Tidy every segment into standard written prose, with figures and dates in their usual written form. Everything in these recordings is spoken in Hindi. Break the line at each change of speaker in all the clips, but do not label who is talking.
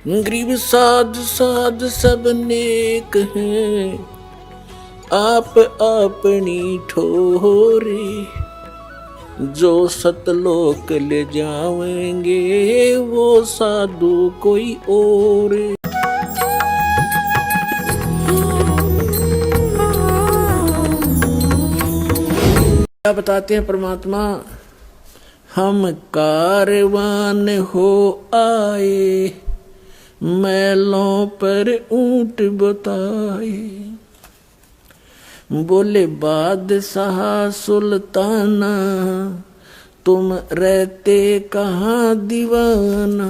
गरीब साध साध सब नेक हैं, आप अपनी ठोरे। जो सतलोक ले जाएंगे वो साधु कोई और। क्या बताते हैं परमात्मा, हम कारवान हो आए, मैलों पर ऊंट बताए। बोले बादशाह सुल्ताना, तुम रहते कहाँ दीवाना।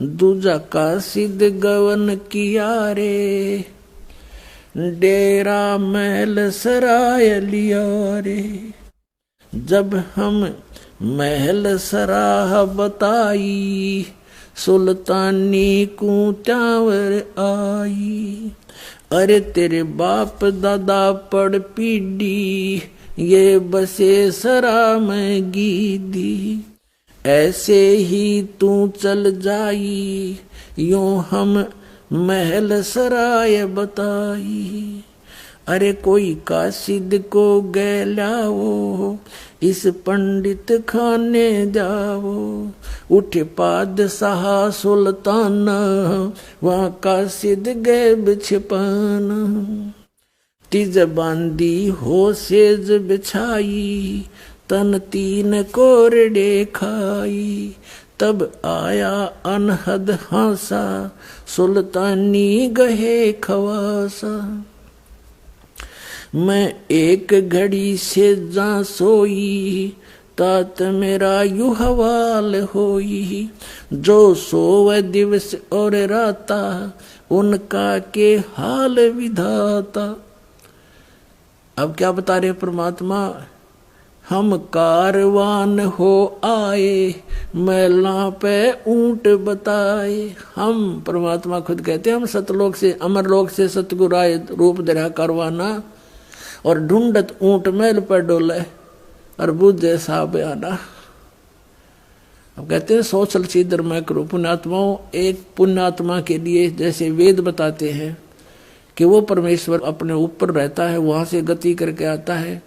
दूजा कासिद गवन किया रे, डेरा महल सराय लिया रे। जब हम महल सराह बताई, सुल्तानी को त्यावर आई। अरे तेरे बाप दादा पड़ पीढ़ी, ये बसे सरा में गीदी। ऐसे ही तू चल जाई, यूं हम महल सराय बताई। अरे कोई कासिद को गैलाओ, इस पंडित खाने जाओ। उठे पादशाह सुल्ताना, वहाँ कासिद गैब छिपाना। तिज बांदी हो सेज बिछाई, तन तीन कोरडे खाई। तब आया अनहद हासा, सुल्तानी गहे खवासा। मैं एक घड़ी से जा सोई, तात मेरा यू हवाल होई। जो सोव दिवस और राता, उनका के हाल विधाता। अब क्या बता रहे परमात्मा, हम कारवान हो आए, मैला पे ऊंट बताए। हम परमात्मा खुद कहते हैं, हम सतलोक से अमरलोक से सतगुरु आए, रूप धरा करवाना। और ढूंढत ऊंट मैल पर डोले, और बुझे साब आना। अब कहते हैं सोचल सीधर मैं करूं। पुण्यात्माओं, एक पुण्यात्मा के लिए जैसे वेद बताते हैं कि वो परमेश्वर अपने ऊपर रहता है, वहां से गति करके आता है।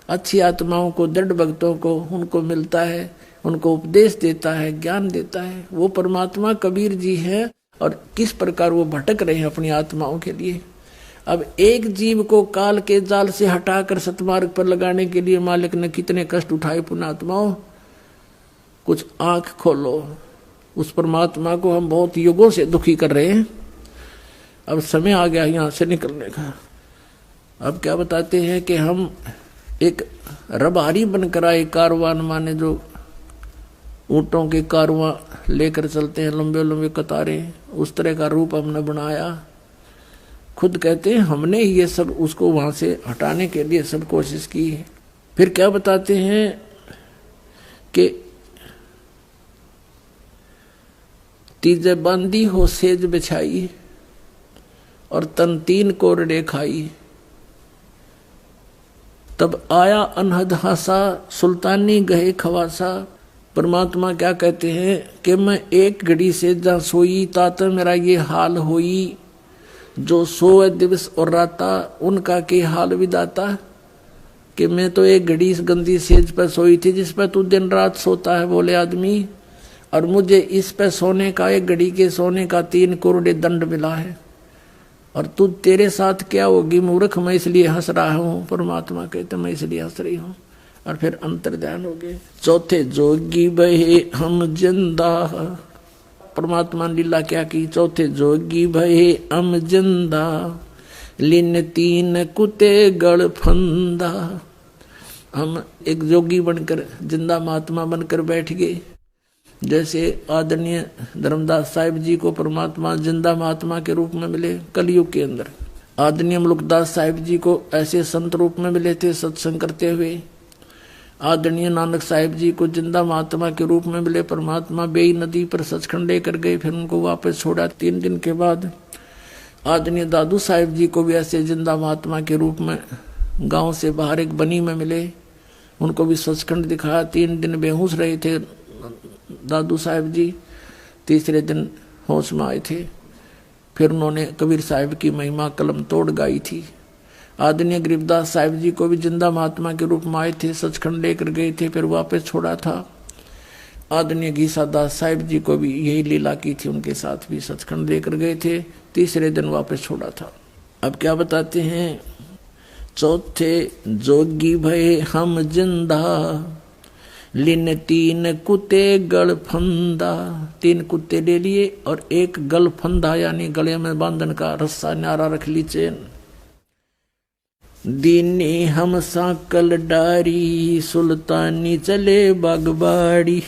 अच्छी आत्माओं को, दृढ़ भक्तों को उनको मिलता है, उनको उपदेश देता है, ज्ञान देता है। वो परमात्मा कबीर जी है। और किस प्रकार वो भटक रहे हैं अपनी आत्माओं के लिए। अब एक जीव को काल के जाल से हटाकर सतमार्ग पर लगाने के लिए मालिक ने कितने कष्ट उठाए। पुण्यात्माओं, कुछ आंख खोलो। उस परमात्मा को हम बहुत युगों से दुखी कर रहे हैं। अब समय आ गया यहाँ से निकलने का। अब क्या बताते हैं कि हम एक रबारी बनकर आए, कारवान माने जो ऊंटों के कारवां लेकर चलते हैं, लंबे लंबे कतारें, उस तरह का रूप हमने बनाया। खुद कहते हैं हमने ही ये सब उसको वहां से हटाने के लिए सब कोशिश की है। फिर क्या बताते हैं कि तीजे बांदी हो सेज बिछाई, और तन तीन कोरडे खाई। तब आया अनहद हासा, सुल्तानी गहे खवासा। परमात्मा क्या कहते हैं कि मैं एक घड़ी से जहाँ सोई, तात मेरा ये हाल होई। जो सोए दिवस और राता, उनका के हाल विदाता। कि मैं तो एक घड़ी इस गंदी सेज पर सोई थी जिस पर तू दिन रात सोता है बोले आदमी, और मुझे इस पर सोने का, एक घड़ी के सोने का 3 करोड़ दंड मिला है। और तू, तेरे साथ क्या होगी मूर्ख, मैं इसलिए हंस रहा हूँ। परमात्मा कहते मैं इसलिए हंस रही हूँ। और फिर अंतर ध्यान हो गए। चौथे जोगी बहे हम जिंदा। परमात्मा ने लीला क्या की। चौथे जोगी भये हम जिंदा, लिन 3 कुते गड़ फंदा। हम एक जोगी बनकर, जिंदा महात्मा बनकर बैठ गए। जैसे आदरणीय धर्मदास साहिब जी को परमात्मा जिंदा महात्मा के रूप में मिले कलयुग के अंदर। आदरणीय मुल्कदास साहिब जी को ऐसे संत रूप में मिले थे सत्संग करते हुए। आदरणीय नानक साहिब जी को जिंदा महात्मा के रूप में मिले परमात्मा। बेई नदी पर सचखंड लेकर गए, फिर उनको वापस छोड़ा 3 दिन के बाद। आदरणीय दादू साहिब जी को भी ऐसे जिंदा महात्मा के रूप में गांव से बाहर एक बनी में मिले, उनको भी सचखंड दिखाया। 3 दिन बेहोश रहे थे दादू साहिब जी। तीसरे दिन होश में आए थे। फिर उन्होंने कबीर साहिब की महिमा कलम तोड़ गाई थी। आदरणीय गरीबदास साहिब जी को भी जिंदा महात्मा के रूप में आए थे, सचखंड लेकर गए थे, फिर वापस छोड़ा था। आदरणीय घीसादास साहिब जी को भी यही लीला की थी, उनके साथ भी सचखंड लेकर गए थे, तीसरे दिन वापस छोड़ा था। अब क्या बताते हैं, चौथे जोगी भये हम जिंदा, लिन 3 कुत्ते गल फंदा। 3 कुत्ते ले लिए और एक गल फंदा यानी गले में बांधन का रस्सा न्यारा रख ली चैन। दीनी हम साकल डारी, सुल्तानी चले बागबाड़ी,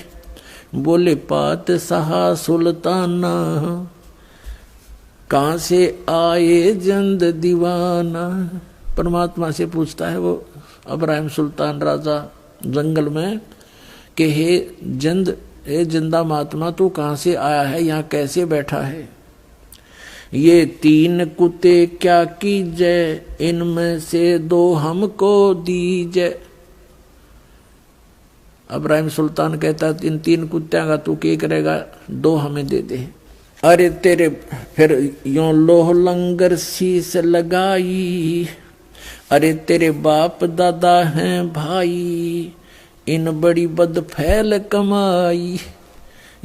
बोले पात सहा सुल्ताना, कहाँ से आए जंद दीवाना। परमात्मा से पूछता है वो अब्राहिम सुल्तान राजा जंगल में कि हे जिंदा महात्मा तू कहाँ से आया है, यहाँ कैसे बैठा है। ये 3 कुत्ते क्या कीजे, इनमें से 2 हमको दीजे। अब्राहिम सुल्तान कहता है इन 3 कुत्तियों का तू क्या करेगा, 2 हमें दे दे। अरे तेरे फिर यों लोह लंगर शीस लगाई, अरे तेरे बाप दादा हैं भाई, इन बड़ी बद फैल कमाई।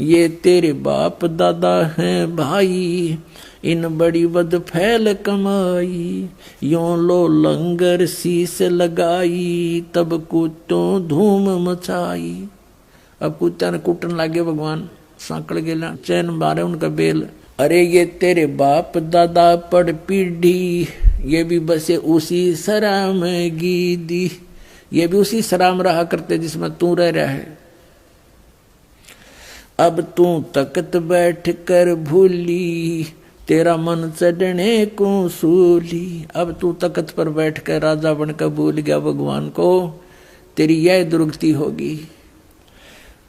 ये तेरे बाप दादा हैं भाई, इन बड़ी बद फैल कमाई। यों लो लंगर शीस लगाई, तब कुत्तों धूम मचाई। अब कुत्ता ने कुटन लागे भगवान, सांकड़ गेला चैन मारे उनका बेल। अरे ये तेरे बाप दादा पड़ पीढ़ी, ये भी बसे उसी सरा में गीदी। ये भी उसी सरा में रहा करते जिसमें तू रह रहा है। अब तू तकत बैठ कर भूली, तेरा मन चढ़ने को सूली। अब तू तकत पर बैठ कर राजा बनकर भूल गया भगवान को, तेरी यह दुर्गति होगी।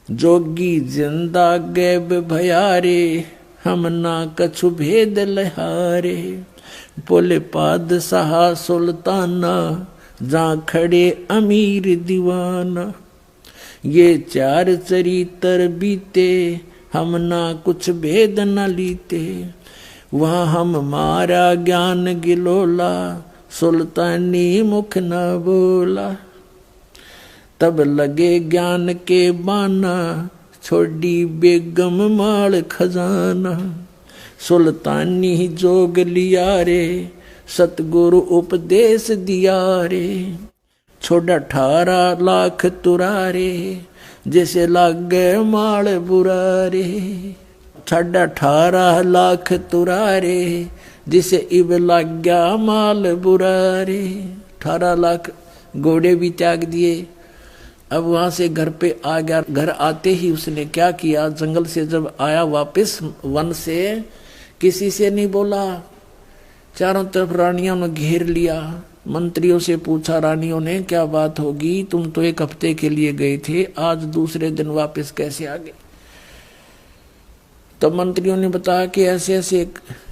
जोगी जिंदा गैब भयारे, हम ना कछु भेद लहारे। बोले पादशाह सुल्ताना, जहाँ खड़े अमीर दीवाना। ये 4 चरित्र बीते, हम ना कुछ भेद न लीते। वहाँ हम मारा ज्ञान गिलोला, सुल्तानी मुख न बोला। तब लगे ज्ञान के बाना, छोड़ी बेगम माल खजाना। सुल्तानी जोग लिया रे, सतगुरु उपदेश दिया रे। छोड़ा 18 लाख तुरारे, जैसे लागे माल बुरारे। 18 लाख तुरारे, जिसे इब लाग गया माल बुरारे। 18 लाख घोड़े भी त्याग दिए। अब वहां से घर पे आ गया। घर आते ही उसने क्या किया, जंगल से जब आया वापस वन से, किसी से नहीं बोला। चारों तरफ रानियों ने घेर लिया। मंत्रियों से पूछा रानियों ने क्या बात होगी, तुम तो 1 हफ्ते के लिए गए थे, आज दूसरे दिन वापस कैसे आ गए। तब मंत्रियों ने बताया कि ऐसे ऐसे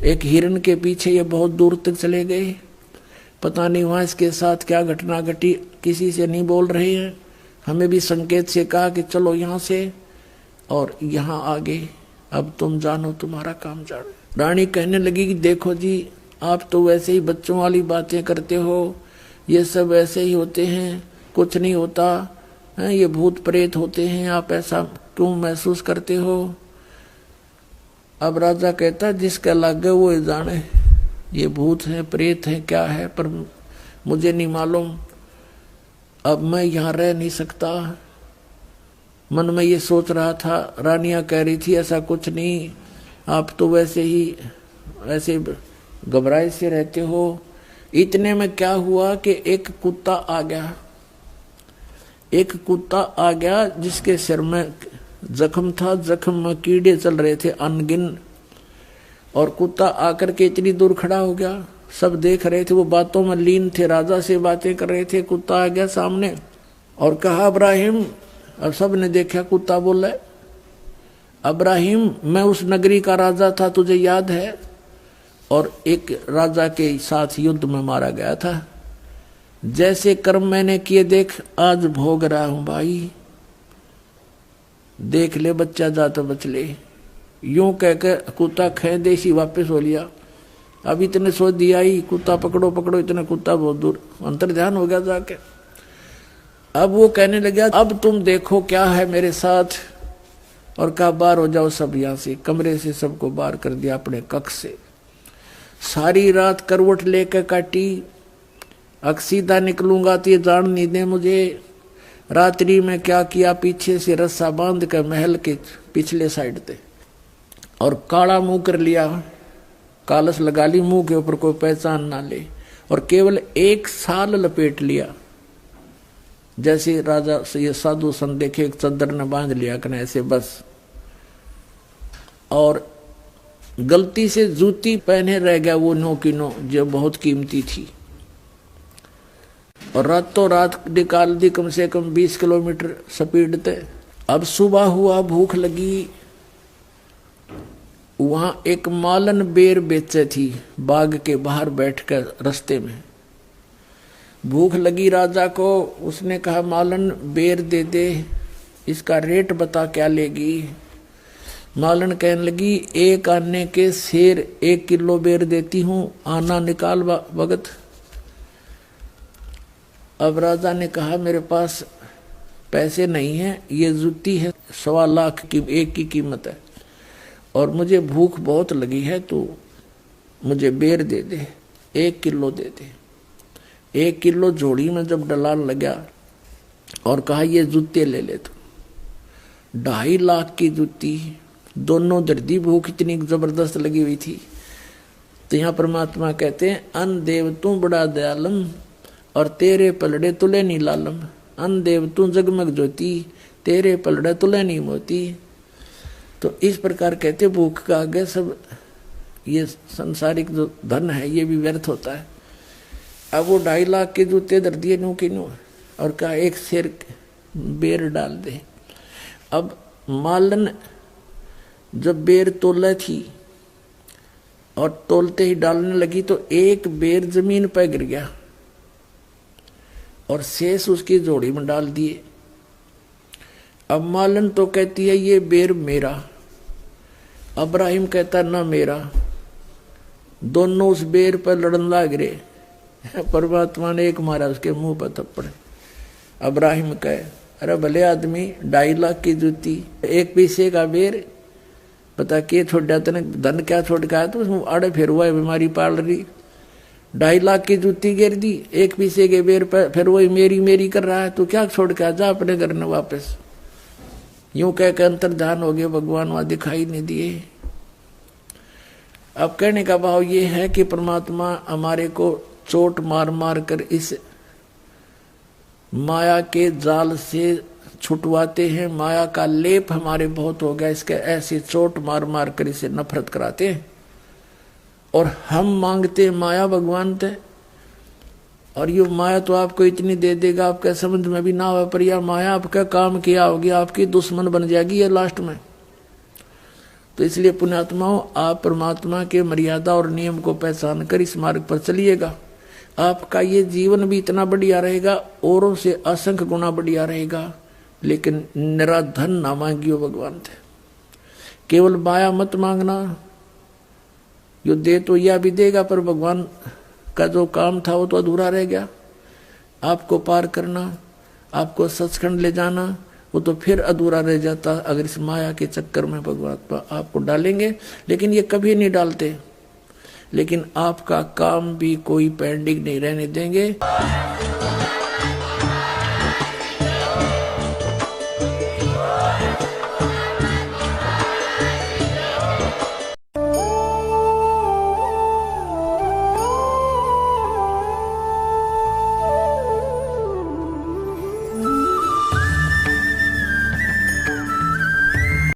एक हिरण के पीछे ये बहुत दूर तक चले गए, पता नहीं वहां इसके साथ क्या घटना घटी, किसी से नहीं बोल रहे हैं। हमें भी संकेत से कहा कि चलो यहाँ से, और यहाँ आ गए। अब तुम जानो, तुम्हारा काम जानो। रानी कहने लगी कि देखो जी, आप तो वैसे ही बच्चों वाली बातें करते हो, ये सब ऐसे ही होते हैं, कुछ नहीं होता है, ये भूत प्रेत होते हैं, आप ऐसा क्यों महसूस करते हो। अब राजा कहता जिसका लागे वो जाने, ये भूत है प्रेत है क्या है, पर मुझे नहीं मालूम। अब मैं यहाँ रह नहीं सकता। मन में ये सोच रहा था। रानियां कह रही थी ऐसा कुछ नहीं, आप तो वैसे ही ऐसे घबराए से रहते हो। इतने में क्या हुआ कि एक कुत्ता आ गया। एक कुत्ता आ गया जिसके सिर में जख्म था, जख्म में कीड़े चल रहे थे अनगिन। और कुत्ता आकर के इतनी दूर खड़ा हो गया, सब देख रहे थे, वो बातों में लीन थे, राजा से बातें कर रहे थे। कुत्ता आ गया सामने और कहा अब्राहिम। अब सब ने देखा, कुत्ता बोला अब्राहिम मैं उस नगरी का राजा था, तुझे याद है, और एक राजा के साथ युद्ध में मारा गया था। जैसे कर्म मैंने किए देख आज भोग रहा हूं भाई, देख ले बच्चा जा तो बच ले। यूं कह के कुत्ता खे देसी वापस हो लिया। अब इतने सो दिया ही, कुत्ता पकड़ो पकड़ो, इतने कुत्ता बहुत दूर अंतर ध्यान हो गया जाके। अब वो कहने लगा अब तुम देखो क्या है मेरे साथ, और कहा बाहर हो जाओ सब यहाँ से। कमरे से सबको बाहर कर दिया अपने कक्ष से। सारी रात करवट लेकर काटी, अब सीधा निकलूंगा तो ये जान नहीं दे मुझे। रात्रि में क्या किया, पीछे से रस्सा बांध कर महल के पिछले साइड पे और काला मुंह कर लिया, कालस लगा ली मुंह के ऊपर, कोई पहचान ना ले, और केवल 1 साल लपेट लिया। जैसे राजा से ये साधु संत देखे एक चद्दर ने बांध लिया कने ऐसे बस। और गलती से जूती पहने रह गया वो 9 की 9 जो बहुत कीमती थी, और रातों रात निकाल दी कम से कम 20 किलोमीटर स्पीड ते। अब सुबह हुआ, भूख लगी, वहां एक मालन बेर बेचे थी बाग के बाहर बैठकर रास्ते में। भूख लगी राजा को, उसने कहा मालन बेर दे दे, इसका रेट बता क्या लेगी। मालन कहने लगी 1 आने के शेर 1 किलो बेर देती हूं, आना निकाल भगत। अब राजा ने कहा मेरे पास पैसे नहीं है, ये जूती है 1.25 लाख की एक की कीमत है, और मुझे भूख बहुत लगी है, तो मुझे बेर दे दे, 1 किलो दे दे। 1 किलो जोड़ी में जब डलान लगा और कहा ये जूते ले ले, तो 2.5 लाख की जूती, दोनों दर्दी, भूख इतनी जबरदस्त लगी हुई थी। तो यहाँ परमात्मा कहते हैं अन देव तू बड़ा दयालम, और तेरे पलड़े तुले नहीं लालम। अन देव तू जगमग ज्योति, तेरे पलड़े तुले नहीं मोती। तो इस प्रकार कहते भूख का आगे सब ये संसारिक जो धन है ये भी व्यर्थ होता है। अब वो 2.5 लाख के जूते दर दिए नू की नू, और कहा 1 शेर बेर डाल दे। अब मालन जब बेर तोला थी और तोलते ही डालने लगी तो 1 बेर जमीन पर गिर गया और शेष उसकी जोड़ी में डाल दिए। अब मालन तो कहती है ये बेर मेरा, अब्राहिम कहता ना मेरा, दोनों उस बेर पर लड़न लाग रहे। परमात्मा ने एक मारा उसके मुंह पर थप्पड़। अब्राहिम कहे अरे भले आदमी 2.5 लाख की जूती, 1 पैसे का बेर, पता के छोड़ा तने धन क्या छोड़ के आया, तो उसमें आड़े फिर हुआ है बीमारी पाल रही। 2.5 लाख की जूती गिर दी, 1 पैसे के बेर पर फिर वही मेरी मेरी कर रहा है, तो क्या छोड़ के आ जा अपने घर में वापस। यूं कह के अंतर्धान हो गए, भगवान वहां दिखाई नहीं दिए। अब कहने का भाव ये है कि परमात्मा हमारे को चोट मार मार कर इस माया के जाल से छुटवाते हैं। माया का लेप हमारे बहुत हो गया, इसके ऐसी चोट मार मार कर इसे नफरत कराते हैं, और हम मांगते माया भगवान थे। और ये माया तो आपको इतनी दे देगा आपका समझ में भी ना हो, पर यह माया आपका काम किया होगी, आपकी दुश्मन बन जाएगी ये लास्ट में। तो इसलिए पुण्यात्माओं, आप परमात्मा के मर्यादा और नियम को पहचान कर इस मार्ग पर चलिएगा। आपका ये जीवन भी इतना बढ़िया रहेगा, औरों से असंख्य गुना बढ़िया रहेगा। लेकिन निरा धन ना मांगियो भगवान थे, केवल माया मत मांगना। यो दे तो यह भी देगा, पर भगवान का जो काम था वो तो अधूरा रह गया। आपको पार करना, आपको सचखंड ले जाना, वो तो फिर अधूरा रह जाता अगर इस माया के चक्कर में भगवान आपको डालेंगे। लेकिन ये कभी नहीं डालते, लेकिन आपका काम भी कोई पेंडिंग नहीं रहने देंगे।